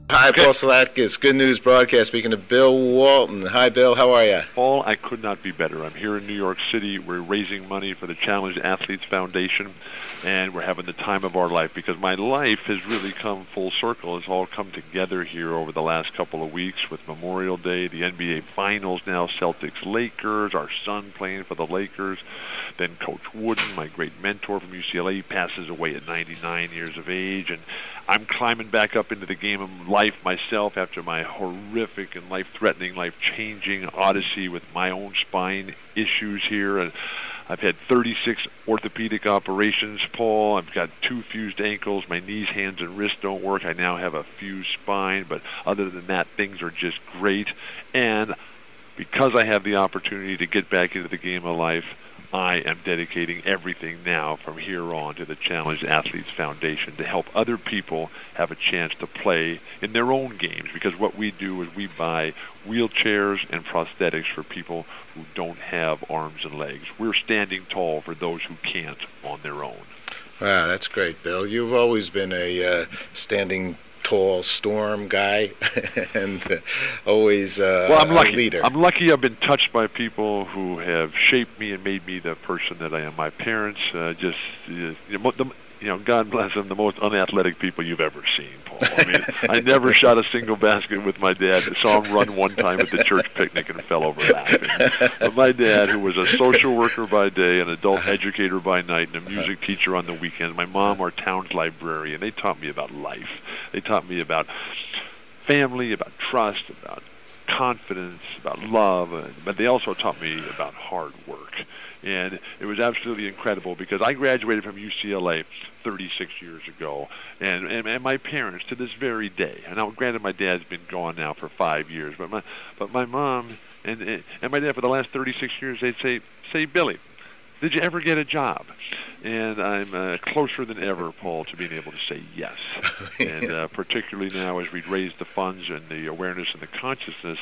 Hi, Paul Salatkis, Good News Broadcast, speaking to Bill Walton. Hi, Bill, how are you? Paul, I could not be better. I'm here in New York City. We're raising money for the Challenged Athletes Foundation, and we're having the time of our life because my life has really come full circle. It's all come together here over the last couple of weeks with Memorial Day, the NBA Finals now, Celtics-Lakers, our son playing for the Lakers. Then Coach Wooden, my great mentor from UCLA, passes away at 99 years of age, and I'm climbing back up into the game of life myself after my horrific and life-threatening, life-changing odyssey with my own spine issues here. And I've had 36 orthopedic operations, Paul. I've got 2 fused ankles. My knees, hands, and wrists don't work. I now have a fused spine. But other than that, things are just great. And because I have the opportunity to get back into the game of life, I am dedicating everything now from here on to the Challenged Athletes Foundation to help other people have a chance to play in their own games, because what we do is we buy wheelchairs and prosthetics for people who don't have arms and legs. We're standing tall for those who can't on their own. Wow, that's great, Bill. You've always been a standing tall storm guy and always well, I'm lucky. A leader. I'm lucky I've been touched by people who have shaped me and made me the person that I am. My parents, God bless them, the most unathletic people you've ever seen, Paul. I mean, I never shot a single basket with my dad. I saw him run one time at the church picnic and fell over laughing. But my dad, who was a social worker by day, an adult educator by night, and a music teacher on the weekends, my mom, our town's librarian, they taught me about life. They taught me about family, about trust, about confidence, about love, but they also taught me about hard work. And it was absolutely incredible because I graduated from UCLA 36 years ago, and my parents to this very day. And now, granted, my dad's been gone now for 5 years, but my mom and my dad for the last 36 years, they'd say, Billy, did you ever get a job? And I'm closer than ever, Paul, to being able to say yes. And particularly now as we raise the funds and the awareness and the consciousness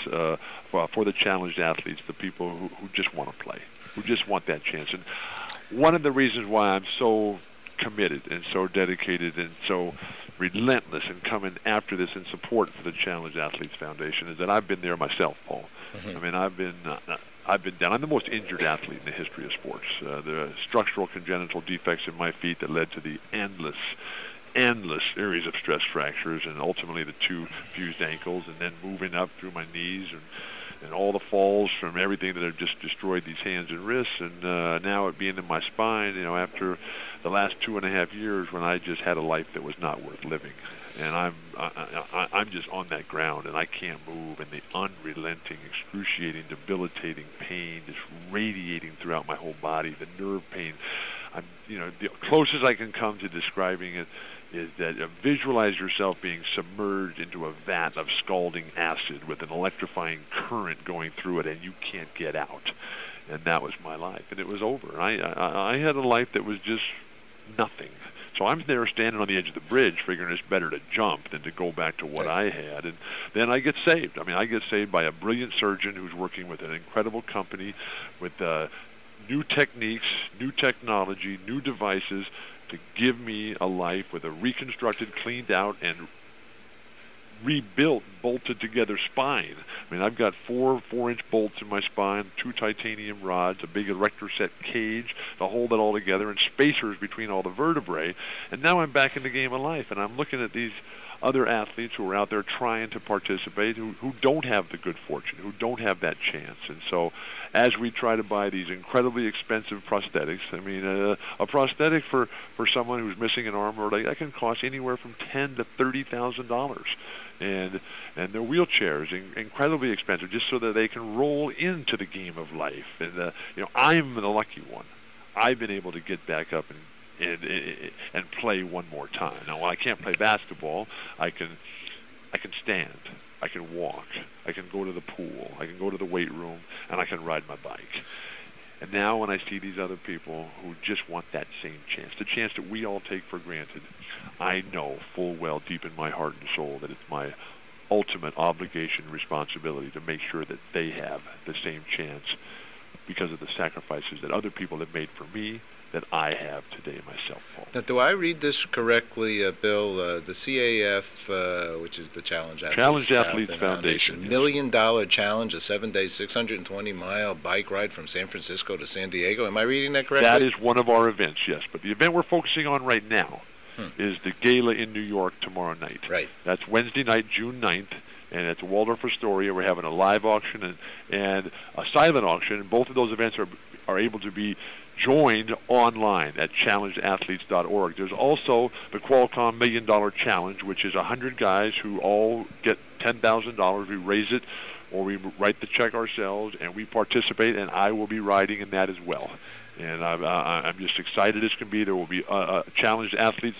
for the challenged athletes, the people who just want to play, who just want that chance. And one of the reasons why I'm so committed and so dedicated and so relentless in coming after this in support for the Challenged Athletes Foundation is that I've been there myself, Paul. Mm-hmm. I mean, I've been down. I'm the most injured athlete in the history of sports. The structural congenital defects in my feet that led to the endless areas of stress fractures, and ultimately the 2 fused ankles, and then moving up through my knees and all the falls from everything that have just destroyed these hands and wrists, and now it being in my spine, after the last 2.5 years when I just had a life that was not worth living. And I'm just on that ground, and I can't move, and the unrelenting, excruciating, debilitating pain just radiating throughout my whole body, the nerve pain. The closest I can come to describing it is that visualize yourself being submerged into a vat of scalding acid with an electrifying current going through it, and you can't get out. And that was my life, and it was over. I had a life that was just nothing. So I'm there standing on the edge of the bridge figuring it's better to jump than to go back to what I had. And then I get saved. I mean, I get saved by a brilliant surgeon who's working with an incredible company with new techniques, new technology, new devices to give me a life with a reconstructed, cleaned out, and rebuilt, bolted together spine. I mean, I've got 4 4-inch bolts in my spine, 2 titanium rods, a big erector set cage to hold it all together, and spacers between all the vertebrae. And now I'm back in the game of life, and I'm looking at these other athletes who are out there trying to participate, who don't have the good fortune, who don't have that chance. And so as we try to buy these incredibly expensive prosthetics, I mean, a prosthetic for someone who's missing an arm or leg, that can cost anywhere from $10,000 to $30,000. And their wheelchairs incredibly expensive, just so that they can roll into the game of life. And I'm the lucky one. I've been able to get back up and play one more time. Now, while I can't play basketball, I can stand, I can walk, I can go to the pool, I can go to the weight room, and I can ride my bike. And now when I see these other people who just want that same chance, the chance that we all take for granted, I know full well deep in my heart and soul that it's my ultimate obligation and responsibility to make sure that they have the same chance because of the sacrifices that other people have made for me that I have today myself, Paul. Now, do I read this correctly, Bill? The CAF, which is the Challenge Athletes Foundation, $1 million challenge, a 7-day, 620-mile bike ride from San Francisco to San Diego. Am I reading that correctly? That is one of our events, yes. But the event we're focusing on right now is the gala in New York tomorrow night. Right. That's Wednesday night, June 9th, and it's Waldorf Astoria. We're having a live auction and a silent auction. Both of those events are able to be joined online at challengeathletes.org. There's also the Qualcomm $1 Million Challenge, which is 100 guys who all get $10,000. We raise it, or we write the check ourselves, and we participate, and I will be riding in that as well. And I'm just excited as can be. There will be challenged athletes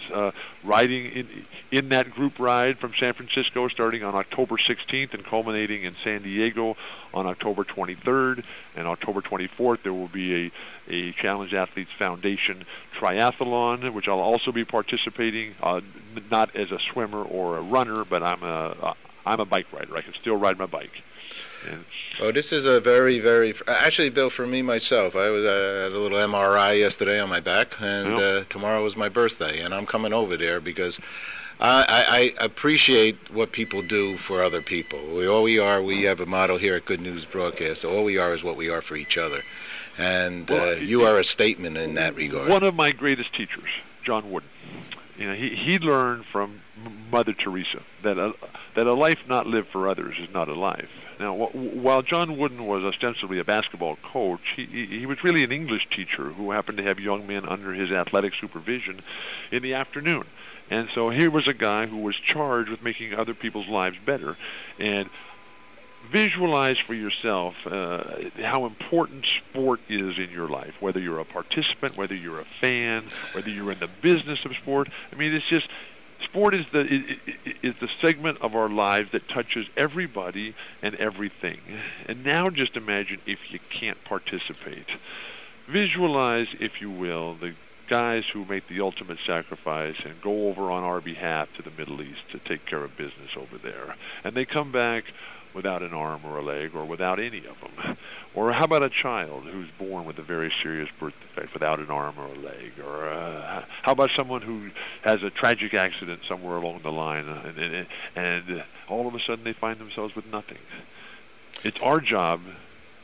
riding in that group ride from San Francisco starting on October 16th and culminating in San Diego on October 23rd. And October 24th, there will be a Challenged Athletes Foundation triathlon, which I'll also be participating, not as a swimmer or a runner, but I'm a bike rider. I can still ride my bike. Oh, this is a very, very... Actually, Bill, for me, myself, I was at a little MRI yesterday on my back, and tomorrow is my birthday, and I'm coming over there because I appreciate what people do for other people. We have a motto here at Good News Broadcast, all we are is what we are for each other. And you are a statement in that regard. One of my greatest teachers, John Wooden, he learned from Mother Teresa that a life not lived for others is not a life. Now, while John Wooden was ostensibly a basketball coach, he was really an English teacher who happened to have young men under his athletic supervision in the afternoon. And so here was a guy who was charged with making other people's lives better. And visualize for yourself how important sport is in your life, whether you're a participant, whether you're a fan, whether you're in the business of sport. I mean, it's just... Sport is the segment of our lives that touches everybody and everything. And now just imagine if you can't participate. Visualize, if you will, the guys who make the ultimate sacrifice and go over on our behalf to the Middle East to take care of business over there. And they come back without an arm or a leg or without any of them. Or how about a child who's born with a very serious birth defect without an arm or a leg? Or how about someone who has a tragic accident somewhere along the line and all of a sudden they find themselves with nothing? It's our job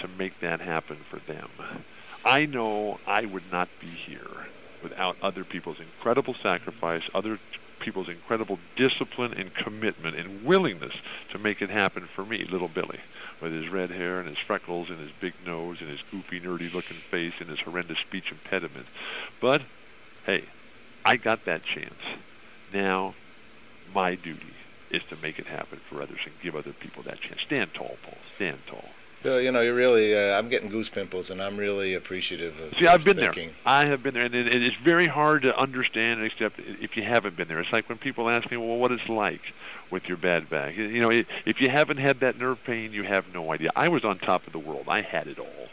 to make that happen for them. I know I would not be here without other people's incredible sacrifice, other people's incredible discipline and commitment and willingness to make it happen for me, little Billy, with his red hair and his freckles and his big nose and his goofy, nerdy-looking face and his horrendous speech impediment. But, hey, I got that chance. Now, my duty is to make it happen for others and give other people that chance. Stand tall, Paul. Stand tall. Bill, you're really, I'm getting goose pimples, and I'm really appreciative of See, I've been thinking. there. I have been there, and it's very hard to understand, except if you haven't been there. It's like when people ask me, well, what it's like with your bad back. If you haven't had that nerve pain, you have no idea. I was on top of the world. I had it all.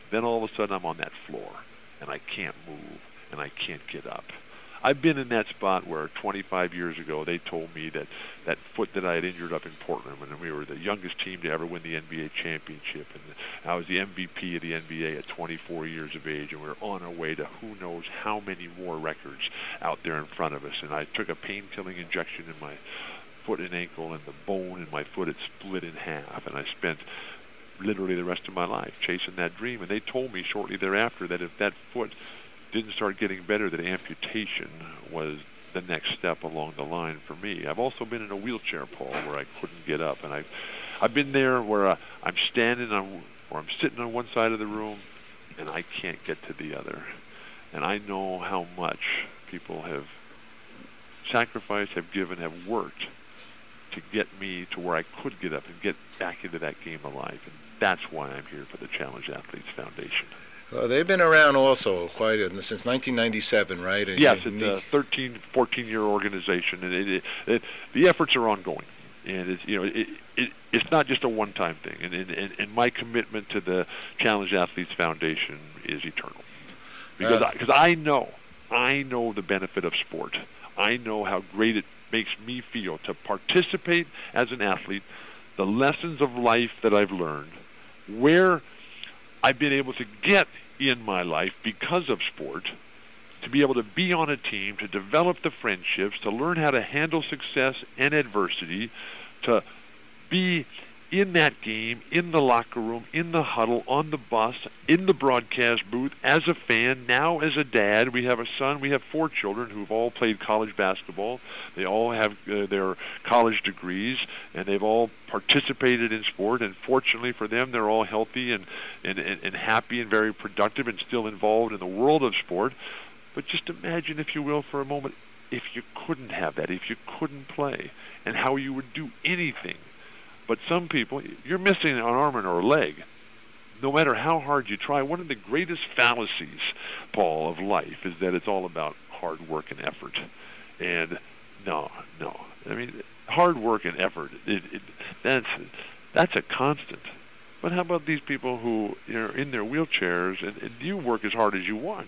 Then all of a sudden, I'm on that floor, and I can't move, and I can't get up. I've been in that spot where 25 years ago they told me that foot that I had injured up in Portland when we were the youngest team to ever win the NBA championship, and I was the MVP of the NBA at 24 years of age, and we were on our way to who knows how many more records out there in front of us. And I took a pain-killing injection in my foot and ankle, and the bone in my foot had split in half, and I spent literally the rest of my life chasing that dream. And they told me shortly thereafter that if that foot didn't start getting better, that amputation was the next step along the line for me. I've also been in a wheelchair, Paul, where I couldn't get up, and I've been there where I'm standing on, or I'm sitting on one side of the room, and I can't get to the other. And I know how much people have sacrificed, have given, have worked to get me to where I could get up and get back into that game of life. And that's why I'm here for the Challenged Athletes Foundation. Well, they've been around also since 1997, right? And yes, it's a 13, 14-year organization, and the efforts are ongoing. And it's not just a one-time thing. And my commitment to the Challenged Athletes Foundation is eternal, because I know the benefit of sport. I know how great it makes me feel to participate as an athlete, the lessons of life that I've learned, where I've been able to get in my life because of sport, to be able to be on a team, to develop the friendships, to learn how to handle success and adversity, to be in that game, in the locker room, in the huddle, on the bus, in the broadcast booth, as a fan, now as a dad. We have a son. We have 4 children who've all played college basketball. They all have their college degrees, and they've all participated in sport. And fortunately for them, they're all healthy and happy and very productive and still involved in the world of sport. But just imagine, if you will, for a moment, if you couldn't have that, if you couldn't play, and how you would do anything. But some people, you're missing an arm or a leg. No matter how hard you try, one of the greatest fallacies, Paul, of life is that it's all about hard work and effort. And no. I mean, hard work and effort, that's a constant. But how about these people who are in their wheelchairs and you work as hard as you want?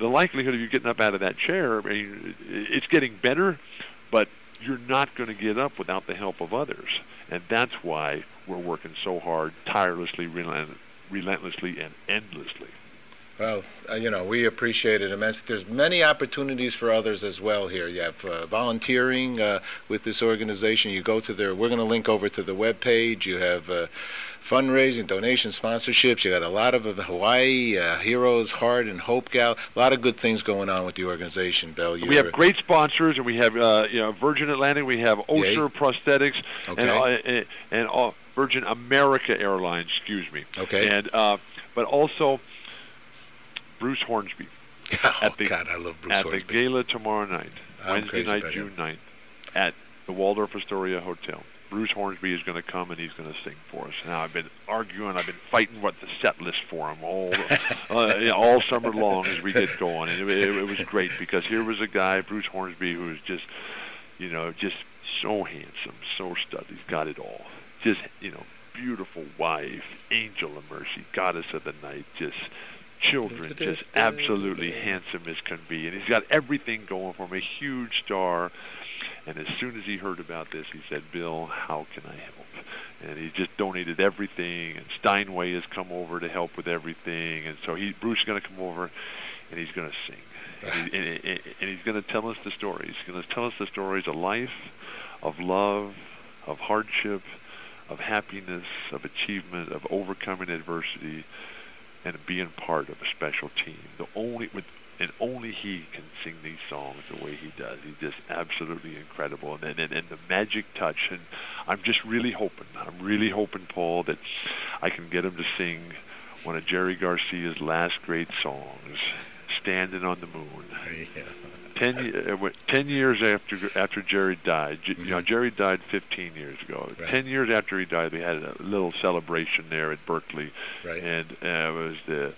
The likelihood of you getting up out of that chair, I mean, it's getting better, but you're not going to get up without the help of others. And that's why we're working so hard, tirelessly, relentlessly, and endlessly. Well, we appreciate it immensely. There's many opportunities for others as well here. You have volunteering with this organization. You go to we're going to link over to the webpage. You have fundraising, donation, sponsorships. You got a lot of Hawaii Heroes, Heart, and Hope Gal. A lot of good things going on with the organization, Bill. We have great sponsors, and we have Virgin Atlantic. We have Ossur Prosthetics, okay. and Virgin America Airlines. Excuse me. Okay. And but also Bruce Hornsby. God, I love Bruce Hornsby. At the gala tomorrow night, Wednesday night, June 9th, at the Waldorf Astoria Hotel. Bruce Hornsby is going to come and he's going to sing for us. Now, I've been fighting what the set list for him all summer long as we get going. And it was great because here was a guy, Bruce Hornsby, who was just so handsome, so stud. He's got it all. Just, beautiful wife, angel of mercy, goddess of the night, just children, just absolutely handsome as can be. And he's got everything going for him, a huge star. And as soon as he heard about this, he said, "Bill, how can I help?" And he just donated everything. And Steinway has come over to help with everything. And so Bruce is going to come over, and he's going to sing. And he's going to tell us the stories. He's going to tell us the stories of life, of love, of hardship, of happiness, of achievement, of overcoming adversity, and being part of a special team. Only he can sing these songs the way he does. He's just absolutely incredible. And the magic touch. And I'm really hoping, Paul, that I can get him to sing one of Jerry Garcia's last great songs, "Standing on the Moon." Yeah. 10 years after Jerry died, Jerry died 15 years ago. Right. 10 years after he died, we had a little celebration there at Berkeley. Right. And it was the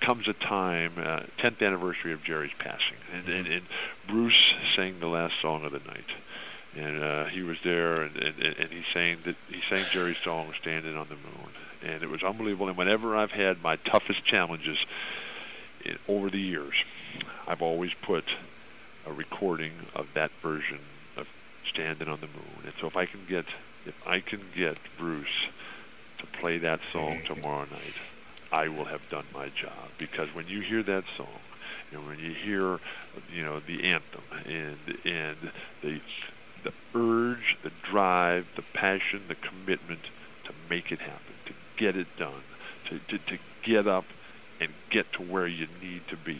Comes a Time, 10th anniversary of Jerry's passing. And Bruce sang the last song of the night. And he was there, and he sang Jerry's song, "Standing on the Moon." And it was unbelievable. And whenever I've had my toughest challenges over the years, I've always put a recording of that version of "Standing on the Moon." And so if I can get Bruce to play that song tomorrow night, I will have done my job. Because when you hear that song, when you hear the anthem and the urge, the drive, the passion, the commitment to make it happen, to get it done, to get up and get to where you need to be.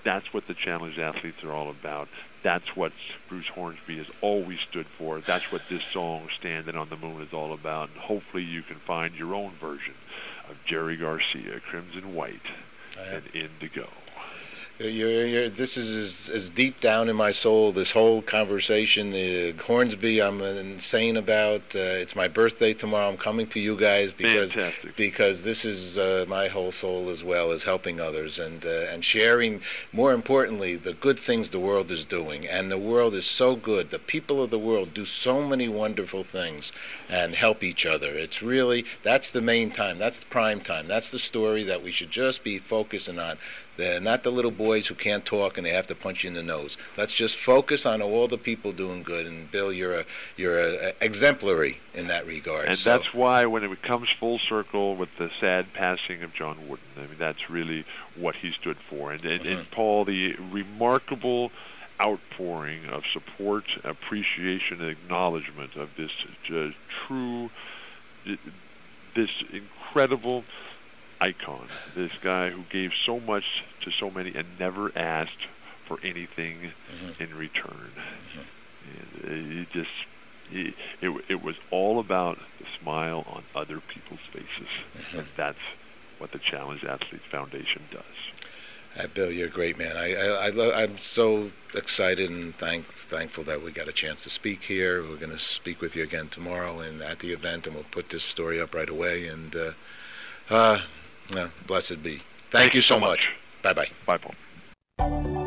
That's what the challenged athletes are all about. That's what Bruce Hornsby has always stood for. That's what this song, "Standing on the Moon," is all about. And hopefully you can find your own version of Jerry Garcia, Crimson White, and Indigo. This is as deep down in my soul, this whole conversation. Hornsby, I'm insane about. It's my birthday tomorrow. I'm coming to you guys because this is my whole soul as well, as helping others and sharing, more importantly, the good things the world is doing. And the world is so good. The people of the world do so many wonderful things and help each other. That's the main time. That's the prime time. That's the story that we should just be focusing on. Not the little boys who can't talk and they have to punch you in the nose. Let's just focus on all the people doing good. And Bill, you're a exemplary in that regard. And that's why when it comes full circle with the sad passing of John Wooden, I mean, that's really what he stood for. And Paul, the remarkable outpouring of support, appreciation, and acknowledgement of this this incredible icon, this guy who gave so much to so many and never asked for anything in return. And it was all about the smile on other people's faces. And that's what the Challenged Athletes Foundation does. Bill, you're a great man. I'm so excited and thankful that we got a chance to speak here. We're going to speak with you again tomorrow and at the event, and we'll put this story up right away. And blessed be. Thank you so much. Bye-bye. Bye, Paul.